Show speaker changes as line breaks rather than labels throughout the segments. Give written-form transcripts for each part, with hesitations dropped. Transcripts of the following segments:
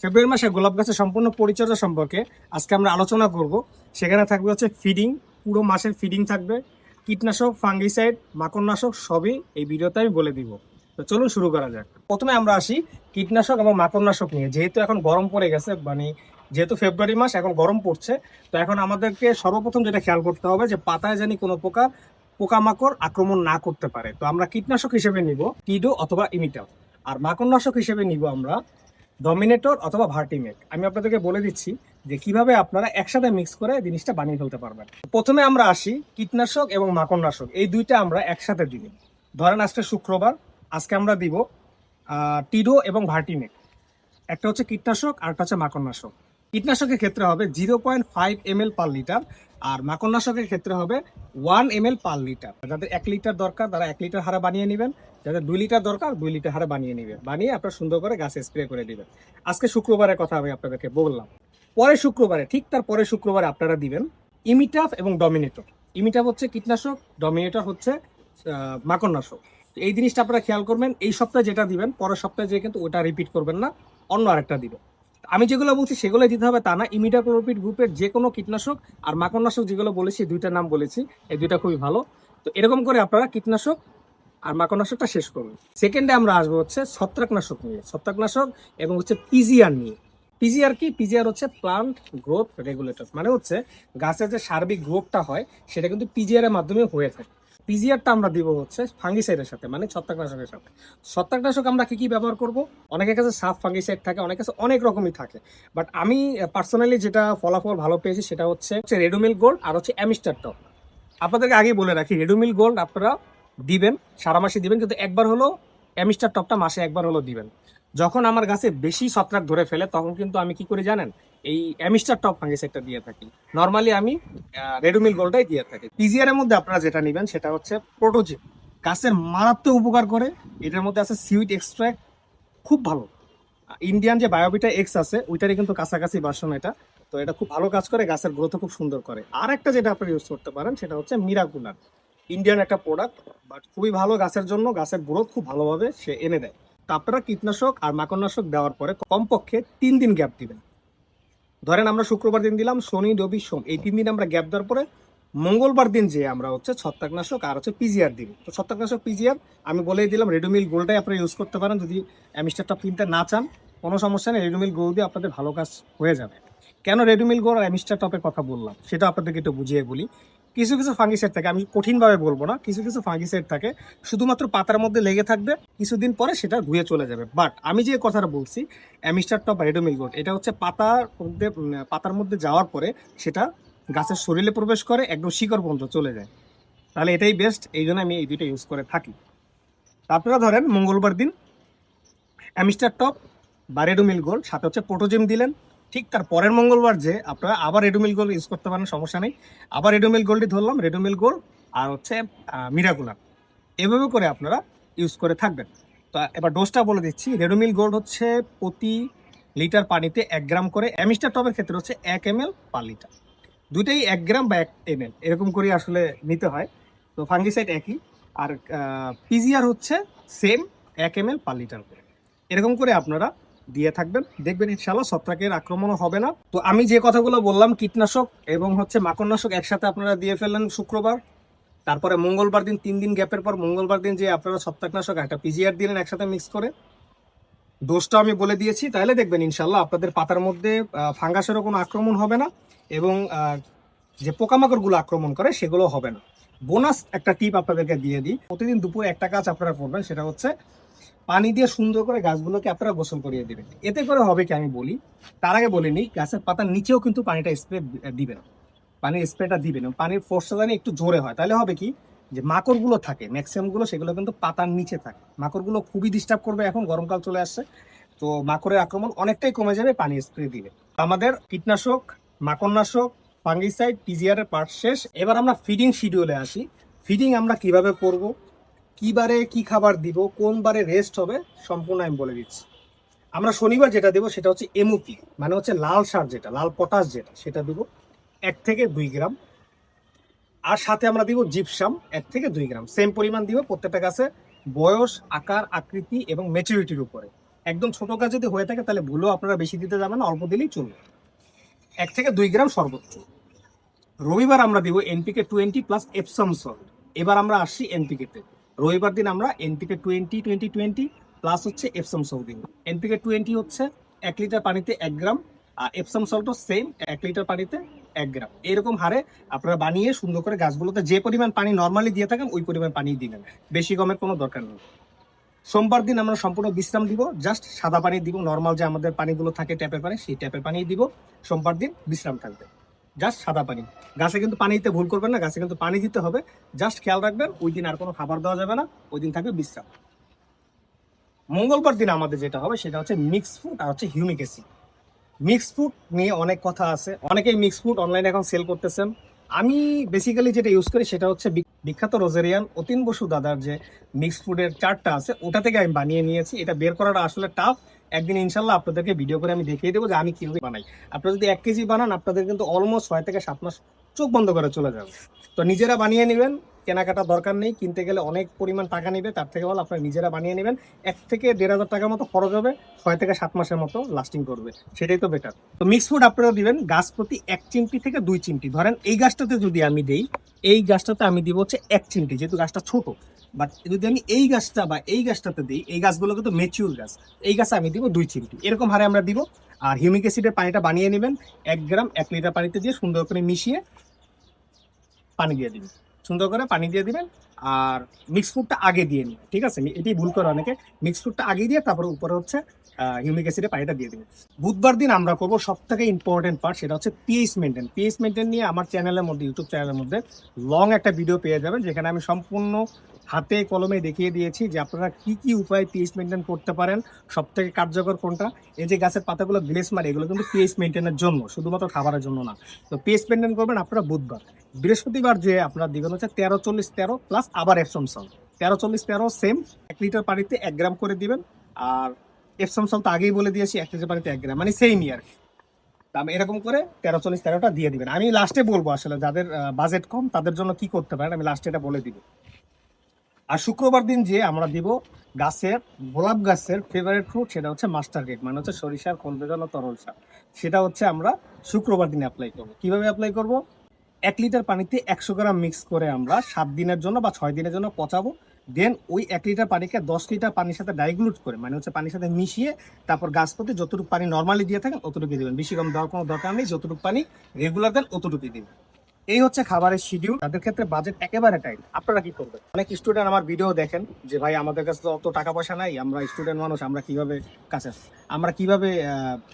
ফেব্রুয়ারি মাসে গোলাপ গাছের সম্পূর্ণ পরিচর্যা সম্পর্কে আজকে আমরা আলোচনা করব। সেখানে থাকবে হচ্ছে ফিডিং, পুরো মাসের ফিডিং থাকবে, কীটনাশক, ফাঙ্গিসাইড, মাকড়নাশক সবই এই ভিডিওতে আমি বলে দিব। তো চলুন শুরু করা যাক। প্রথমে আমরা আসি কীটনাশক এবং মাকড়নাশক নিয়ে। যেহেতু এখন গরম পড়ে গেছে, যেহেতু ফেব্রুয়ারি মাস এখন গরম পড়ছে, তো এখন আমাদেরকে সর্বপ্রথম যেটা খেয়াল করতে হবে যে পাতায় জানি কোনো প্রকার পোকামাকড় আক্রমণ না করতে পারে। তো আমরা কীটনাশক হিসেবে নিব টিডো অথবা ইমিটাল, আর মাকড়নাশক হিসেবে নিব আমরা ডমিনেটর অথবা ভার্টিমেক। আমি আপনাদেরকে বলে দিচ্ছি যে কিভাবে আপনারা একসাথে মিক্স করে জিনিসটা বানিয়ে ফেলতে পারবেন। প্রথমে আমরা আসি কীটনাশক এবং মাকড়নাশক, এই দুইটা আমরা একসাথে দিব। ধরেন আজকে শুক্রবার, আজকে আমরা দিব টিডো এবং ভার্টিমেক। একটা হচ্ছে কীটনাশক আর একটা হচ্ছে মাকড়নাশক। কীটনাশকের ক্ষেত্রে হবে 0.5 ml পার লিটার, আর মাকড়নাশকের ক্ষেত্রে হবে 1 ml পার লিটার। যাদের 1 লিটার দরকার তারা 1 লিটার হারে বানিয়ে নেবেন, যাদের 2 লিটার দরকার 2 লিটার হারে বানিয়ে নেবেন, বানিয়ে আপনারা সুন্দর করে গাছে স্প্রে করে দিবেন। আজকে শুক্রবারের কথা আমি আপনাদেরকে বললাম। পরের শুক্রবারে, ঠিক তার পরের শুক্রবারে আপনারা দিবেন ইমিটাফ এবং ডমিনেটর। ইমিটাফ হচ্ছে কীটনাশক, ডমিনেটর হচ্ছে মাকড়নাশক। এই জিনিসটা আপনারা খেয়াল করবেন, এই সপ্তাহে যেটা দিবেন পরের সপ্তাহে যে কিন্তু ওটা রিপিট করবেন না, অন্য আরেকটা দিবেন। আমি যেগুলো বলছি সেগুলো দিতে হবে তা না, ইমিডাক্লোপিড গ্রুপের যে কোনো কীটনাশক আর মাকড়নাশক যেগুলো বলেছি, দুইটার নাম বলেছি, এই দুইটা খুবই ভালো। তো এরকম করে আপনারা কীটনাশক আর মাকড়নাশকটা শেষ করুন। সেকেন্ডে আমরা আসবো হচ্ছে ছত্রাকনাশক নিয়ে, ছত্রাকনাশক এবং হচ্ছে পিজিআর নিয়ে। পিজিআর কি? পিজিআর হচ্ছে প্লান্ট গ্রোথ রেগুলেটর, মানে হচ্ছে গাছের যে সার্বিক গ্রোথটা হয় সেটা কিন্তু পিজিআর এর মাধ্যমে হয়ে থাকে। পিজিআরটা আমরা দিব হচ্ছে ফাঙ্গিসাইডের সাথে, মানে ছত্রাকনাশকের সাথে। ছত্রাকনাশক আমরা কি কি ব্যবহার করব? অনেকের কাছে সাফ ফাঙ্গিসাইড থাকে, অনেকের কাছে অনেক রকমই থাকে, বাট আমি পার্সোনালি যেটা ফলাফল ভালো পেয়েছি সেটা হচ্ছে রেডোমিল গোল্ড আর হচ্ছে অ্যামিস্টার টপ। আপনাদেরকে আগেই বলে রাখি, রেডোমিল গোল্ড আপনারা দিবেন, সারা মাসে দিবেন, কিন্তু একবার হলো অ্যামিস্টার টপটা মাসে একবার হলো দিবেন। যখন আমার গাছে বেশি ছত্রাক ধরে ফেলে তখন কিন্তু আমি কি করে জানেন, এই অ্যামিস্টার টপ ফাঙ্গিসাইডটা দিয়ে থাকি। নর্মালি আমি রেডোমিল গোল্ডটাই দিয়ে থাকি। পিজিআর এর মধ্যে আপনারা যেটা নেবেন সেটা হচ্ছে প্রোটোজিন, গাছের মারাত্মক উপকার করে। এটার মধ্যে আছে সিউইড এক্সট্রাক্ট, খুব ভালো। ইন্ডিয়ান যে বায়োভিটা এক্স আছে ওইটারই কিন্তু কাছাকাছি ভার্সন এটা। তো এটা খুব ভালো কাজ করে, গাছের গ্রোথও খুব সুন্দর করে। আর একটা যেটা আপনারা ইউজ করতে পারেন সেটা হচ্ছে মিরাকুলার, ইন্ডিয়ান একটা প্রোডাক্ট, বাট খুবই ভালো গাছের জন্য, গাছের গ্রোথ খুব ভালোভাবে সে এনে দেয়। তো আপনারা কীটনাশক আর মাকড়নাশক দেওয়ার পরে কমপক্ষে 3 দিন গ্যাপ দিবেন। ধরেন আমরা শুক্রবার দিন দিলাম, শনি রবি সোম, এই 3 দিন আমরা গ্যাপ দেওয়ার পরে মঙ্গলবার দিন যে আমরা হচ্ছে ছত্রাকনাশক আর হচ্ছে পিজিআর দিন। তো ছত্রাকনাশক পিজিআর আমি বলেই দিলাম, রেডোমিল গোল্ডটাই আপনারা ইউজ করতে পারেন। যদি অ্যামিস্টার টপ কিনতে না চান কোনো সমস্যা নেই, রেডোমিল গোল্ড দিয়ে আপনাদের ভালো কাজ হয়ে যাবে। কেন রেডোমিল গোল্ড আর অ্যামিস্টার টপের কথা বললাম সেটা আপনাদেরকে একটু বুঝিয়ে বলি। কিছু কিছু ফাঙ্গিসাইড থাকে, আমি কঠিনভাবে বলবো না, কিছু কিছু ফাঙ্গিসাইড থাকে শুধুমাত্র পাতার মধ্যে লেগে থাকবে, কিছুদিন পরে সেটা ধুয়ে চলে যাবে। বাট আমি যে কথাটা বলছি অ্যামিস্টার টপ আর রেডোমিল গোল্ড, এটা হচ্ছে পাতার মধ্যে যাওয়ার পরে সেটা গাছের শরীরে প্রবেশ করে, একদম শিকড় পর্যন্ত চলে যায়। তাহলে এটাই বেস্ট, এই জন্য আমি এই দুইটা ইউজ করে থাকি। আপনারা ধরেন মঙ্গলবার দিন অ্যামিস্টার টপ বা রেডোমিল গোল্ড, সাথে হচ্ছে প্রোটোজিম দিলেন। ঠিক তার পরের মঙ্গলবার যে আপনারা আবার রেডোমিল গোল্ড ইউজ করতে পারেন, সমস্যা নেই। আবার রেডোমিল গোল্ডই ধরলাম, রেডোমিল গোল্ড আর হচ্ছে মিরাকুলার, এভাবে করে আপনারা ইউজ করে থাকবেন। তো এবার ডোজটা বলে দিচ্ছি। রেডোমিল গোল্ড হচ্ছে প্রতি লিটার পানিতে 1 গ্রাম করে, অ্যামিস্টার টপের ক্ষেত্রে হচ্ছে 1 ml পার লিটার। দুইটাই 1 গ্রাম বা 1 ml এরকম করে আসলে নিতে হয়। তো ফাঙ্গিসাইড একই, আর পিজিআর হচ্ছে সেম 1 ml পার লিটার করে। এরকম করে আপনারা দিয়ে থাকবেন, দেখবেন ইনশাআল্লাহ ছত্রাকের আক্রমণও হবে না। তো আমি যে কথাগুলো বললাম, কীটনাশক এবং হচ্ছে মাকড়নাশক একসাথে আপনারা দিয়ে ফেললেন শুক্রবার, তারপরে মঙ্গলবার দিন 3 দিন গ্যাপের পর মঙ্গলবার দিন যে আপনারা ছত্রাকনাশক একটা পিজিআর দিলেন একসাথে মিক্স করে। ডোজটা আমি বলে দিয়েছি, তাহলে দেখবেন ইনশাল্লাহ আপনাদের পাতার মধ্যে ফাঙ্গাসেরও কোনো আক্রমণ হবে না, এবং যে পোকামাকড়গুলো আক্রমণ করে সেগুলো হবে না। বোনাস একটা টিপ আপনাদেরকে দিয়ে দিই, প্রতিদিন দুপুরে একটা কাজ আপনারা করবেন, সেটা হচ্ছে পানি দিয়ে সুন্দর করে গাছগুলোকে আপনারা গোসল করিয়ে দিবেন। এতে করে হবে কি আমি বলি, তার আগে বলে নিই, গাছের পাতার নিচেও কিন্তু পানিটা স্প্রে দিবেন, পানির স্প্রেটা দিবেন, এবং পানির ফোর্সটা জানি একটু জোরে হয়। তাহলে হবে কি, যে মাকড়গুলো থাকে ম্যাক্সিমামগুলো সেগুলো কিন্তু পাতার নিচে থাকে, মাকড়গুলো খুবই ডিস্টার্ব করবে, এখন গরমকাল চলে আসছে, তো মাকড়ের আক্রমণ অনেকটাই কমে যাবে পানি স্প্রে দিলে। আমাদের কীটনাশক, মাকড়নাশক, ফাঙ্গিসাইড, পিজিআর এর পার্ট শেষ। এবার আমরা ফিডিং শিডিউলে আসি। ফিডিং আমরা কিভাবে করব, কি বারে কি খাবার দিব, কোন বারে রেস্ট হবে, সম্পূর্ণ আমি বলে দিচ্ছি। আমরা শনিবার যেটা দেবো সেটা হচ্ছে এমওপি, মানে হচ্ছে লাল সার, যেটা লাল পটাশ যেটা, সেটা দিব 1 থেকে 2 গ্রাম। আর সাথে আমরা দিব জিপসাম 1 থেকে 2 গ্রাম, সেম পরিমাণ দিব প্রত্যেকটা গাছে, বয়স, আকার, আকৃতি এবং ম্যাচুরিটির উপরে। একদম ছোট গাছ যদি হয়ে থাকে তাহলে ভুলেও আপনারা বেশি দিতে যাবেন না, অল্প দিলেই চলবে, 1 থেকে 2 গ্রাম সর্বোচ্চ। রবিবার আমরা দিব এনপিকে 20 প্লাস এপসম সল্ট। এবার আমরা আসছি এনপিকে তে। রবিবার দিন আমরা এনপিকে 20 প্লাস হচ্ছে এপসম সল্ট দিব। এনপিকে 20 হচ্ছে 1 লিটার পানিতে 1 গ্রাম, আর এপসম সল্টও সেম 1 লিটার পানিতে 1 গ্রাম। এরকম হারে আপনারা বানিয়ে সুন্দর করে গাছগুলোতে যে পরিমাণ পানি নর্মালি দিয়ে থাকেন ওই পরিমাণ পানি দিবেন, বেশি কমের কোনো দরকার নেই। সোমবার দিন আমরা সম্পূর্ণ বিশ্রাম দিব, জাস্ট সাদা পানি দিব, নর্মাল যে আমাদের পানিগুলো থাকে ট্যাপের পানি, সেই ট্যাপের পানি দিব। সোমবার দিন বিশ্রাম থাকবে, জাস্ট সাদা পানি। গাছে কিন্তু পানি দিতে ভুল করবেন না, গাছে কিন্তু পানি দিতে হবে, জাস্ট খেয়াল রাখবেন ওই দিন আর কোনো খাবার দেওয়া যাবে না, ওই দিন থাকবে বিশ্রাম। মঙ্গলবার দিন আমাদের যেটা হবে সেটা হচ্ছে মিক্স ফুড আর হচ্ছে হিউমিক অ্যাসিড। মিক্স ফুড নিয়ে অনেক কথা আছে, অনেকেই মিক্স ফুড অনলাইনে এখন সেল করতেছেন। আমি বেসিক্যালি যেটা ইউজ করি সেটা হচ্ছে বিখ্যাত রোজেরিয়ান অতীন বসু দাদার যে মিক্স ফুডের চার্টটা আছে ওটা থেকে আমি বানিয়ে নিয়েছি। এটা বের করাটা আসলে টাফ, একদিন ইনশাল্লাহ আপনাদেরকে ভিডিও করে আমি দেখিয়ে দেবো যে আমি কিভাবে বানাই। আপনারা যদি 1 কেজি বানান আপনাদের কিন্তু অলমোস্ট 6 থেকে 7 মাস চোখ বন্ধ করে চলে যাবে। তো নিজেরা বানিয়ে নেবেন, কেনাকাটা দরকার নেই, কিনতে গেলে অনেক পরিমাণ টাকা নেবে, তার থেকে ভালো আপনারা নিজেরা বানিয়ে নেবেন। 1 থেকে 1,500 টাকার মতো খরচ হবে, 6 থেকে 7 মাসের মতো লাস্টিং করবে, সেটাই তো বেটার। তো মিক্স ফুড আপনারা দিবেন গাছ প্রতি 1 চিমটি থেকে 2 চিমটি। ধরেন এই গাছটাতে যদি আমি দেই, এই গাছটাতে আমি দিব হচ্ছে 1 চিমটি, যেহেতু গাছটা ছোট। বাট যদি আমি এই গাছটা বা এই গাছটাতে দিই, এই গাছগুলো কিন্তু ম্যাচিউর গাছ, এই গাছে আমি দিব 2 চিমটি, এরকম হারে আমরা দিব। আর হিউমিক অ্যাসিডের পানিটা বানিয়ে নেবেন 1 গ্রাম 1 লিটার পানিতে দিয়ে সুন্দর করে মিশিয়ে পানি দিয়ে দিবেন, সুন্দর করে পানি দিয়ে দিবেন। আর মিক্স ফুডটা আগে দিয়ে নিন, ঠিক আছে? এটাই ভুল করে অনেকে, মিক্স ফুডটা আগে দিয়ে তারপরে উপরে হচ্ছে হিউমিক অ্যাসিডে পানিটা দিয়ে দিবেন। বুধবার দিন আমরা করবো সব থেকে ইম্পর্টেন্ট পার্ট, সেটা হচ্ছে পিএইচ মেনটেন। পিএইচ মেনটেন নিয়ে আমার চ্যানেলের মধ্যে, ইউটিউব চ্যানেলের মধ্যে লং একটা ভিডিও পেয়ে যাবেন, যেখানে আমি সম্পূর্ণ হাতে কলমে দেখিয়ে দিয়েছি যে আপনারা কি কি উপায়ে পিএইচ মেনটেন করতে পারেন, সব থেকে কার্যকর কোনটা। এই যে গাছের পাতাগুলো গ্লেস মারে, এগুলো কিন্তু পিএইচ মেনটেনের জন্য, শুধুমাত্র খাবারের জন্য না। তো পিএইচ মেনটেন করবেন আপনারা বুধবার। বৃহস্পতিবার যে আপনার দিবেন হচ্ছে 13-40-13 প্লাস আবার এপসম সল্ট। 13-40-13 সেম 1 লিটার পানিতে 1 গ্রাম করে দিবেন। আর এপসম সল্ট তো আগেই বলে দিয়েছি 1 লিটার পানিতে 1 গ্রাম, মানে সেম ইয়ার। আমি এরকম করে 13-40-13টা দিয়ে দিবেন। আমি লাস্টে বলবো আসলে যাদের বাজেট কম তাদের জন্য কি করতে পারেন, আমি লাস্টে এটা বলে দিব। আর শুক্রবার দিন যে আমরা দিব গাছের, গোলাপ গাছের ফেভারিট ফ্রুট, সেটা হচ্ছে মাস্টার কেক, মানে হচ্ছে সরিষার খোল ভেজানো তরল সার। সেটা হচ্ছে আমরা শুক্রবার দিনে অ্যাপ্লাই করবো। কিভাবে অ্যাপ্লাই করব? 1 লিটার পানিতে 100 গ্রাম মিক্স করে আমরা 7 দিনের জন্য বা 6 দিনের জন্য পচাবো। দেন ওই 1 লিটার পানিকে 10 লিটার পানির সাথে ডাইগ্লুট করে, মানে হচ্ছে পানির সাথে মিশিয়ে, তারপর গাছ প্রতি যতটুকু পানি নর্মালি দিয়ে থাকেন অতটুকু দেবেন, বেশি কম দেওয়ার কোনো দরকার নেই। যতটুকু পানি রেগুলার দেন অতটুকু দিবেন। এই হচ্ছে খাবারের শিডিউল। তাদের ক্ষেত্রে বাজেট একেবারে টাইট। আপনারা কি করবেন? অনেক স্টুডেন্ট আমার ভিডিও দেখেন যে ভাই আমাদের কাছে তো অত টাকা পয়সা নাই, আমরা স্টুডেন্ট মানুষ, আমরা কিভাবে কাছে, আমরা কিভাবে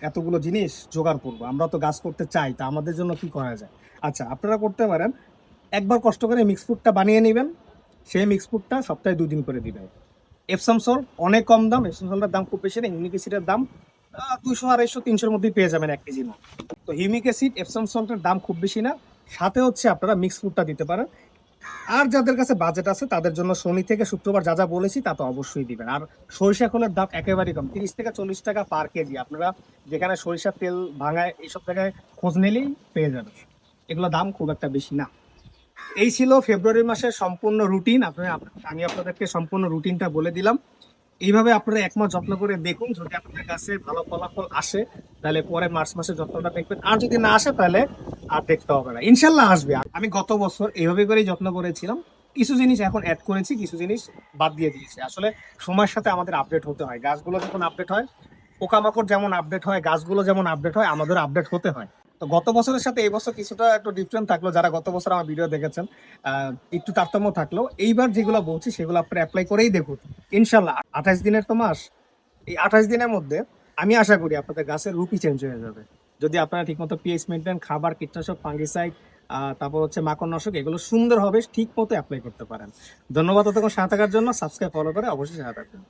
এতগুলো জিনিস জোগাড় করবো, আমরা তো গাছ করতে চাই, তা আমাদের জন্য কি করা যায়? আচ্ছা, আপনারা করতে পারেন, একবার কষ্ট করে মিক্স ফুডটা বানিয়ে নেবেন, সেই মিক্স ফুডটা সপ্তাহে 2 দিন করে দিবেন। এপসম সল্ট অনেক কম দাম, এপসম সল্টের দাম খুব বেশি না, হিউমিক অ্যাসিডের দাম 200-250-300-র মধ্যেই পেয়ে যাবেন 1 কেজি না। তো হিউমিক অ্যাসিড এপসম সল্টের দাম খুব বেশি না, সাথে হচ্ছে আপনারা মিক্স ফুডটা দিতে পারেন। আর যাদের কাছে বাজেট আছে তাদের জন্য শনি থেকে শুক্রবার যা যা বলেছি তা তো অবশ্যই দিবেন। আর সরিষা খোলের দাম একেবারেই কম, 30 থেকে 40 টাকা পার কেজি। আপনারা যেখানে সরিষার তেল ভাঙায় এইসব জায়গায় খোঁজ নিলেই পেয়ে যাবেন, এগুলো দাম খুব একটা বেশি না। এই ছিল ফেব্রুয়ারি মাসের সম্পূর্ণ রুটিন। আমি আপনাদেরকে সম্পূর্ণ রুটিনটা বলে দিলাম। এইভাবে আপনারা 1 মাস যত্ন করে দেখুন, যদি আপনাদের কাছে ভালো ফলাফল আসে তাহলে পরে মার্চ মাসে যত্নটা দেখবেন, আর যদি না আসে তাহলে আর দেখতে হবে না, ইনশাল্লাহ আসবে। আমি গত বছর এইভাবে করেই যত্ন করেছিলাম, কিছু জিনিস এখন অ্যাড করেছি, কিছু জিনিস বাদ দিয়ে দিয়েছি। আসলে সময়ের সাথে আমাদের আপডেট হতে হয়, গাছগুলো যখন আপডেট হয়, পোকামাকড় যেমন আপডেট হয়, গাছগুলো যেমন আপডেট হয়, আমাদের আপডেট হতে হয়। তো গত বছরের সাথে এই বছর কিছুটা একটু ডিফারেন্ট থাকলো, যারা গত বছর আমার ভিডিও দেখেছেন একটু তারতম্য থাকলো। এইবার যেগুলো বলছি সেগুলো আপনারা অ্যাপ্লাই করেই দেখুন, ইনশাল্লাহ 28 দিনের তো মাস, এই 28 দিনের মধ্যে আমি আশা করি আপনাদের গাছের রূপই চেঞ্জ হয়ে যাবে, যদি আপনারা ঠিকমতো পিএইচ মেনটেন, খাবার, কীটনাশক, ফাঙ্গিসাইড, তারপর হচ্ছে মাকড়নাশক, এগুলো সুন্দরভাবে ঠিক মতো অ্যাপ্লাই করতে পারেন। ধন্যবাদ ততক্ষণ সাথে থাকার জন্য। সাবস্ক্রাইব, ফলো করে অবশ্যই সাথে থাকবেন।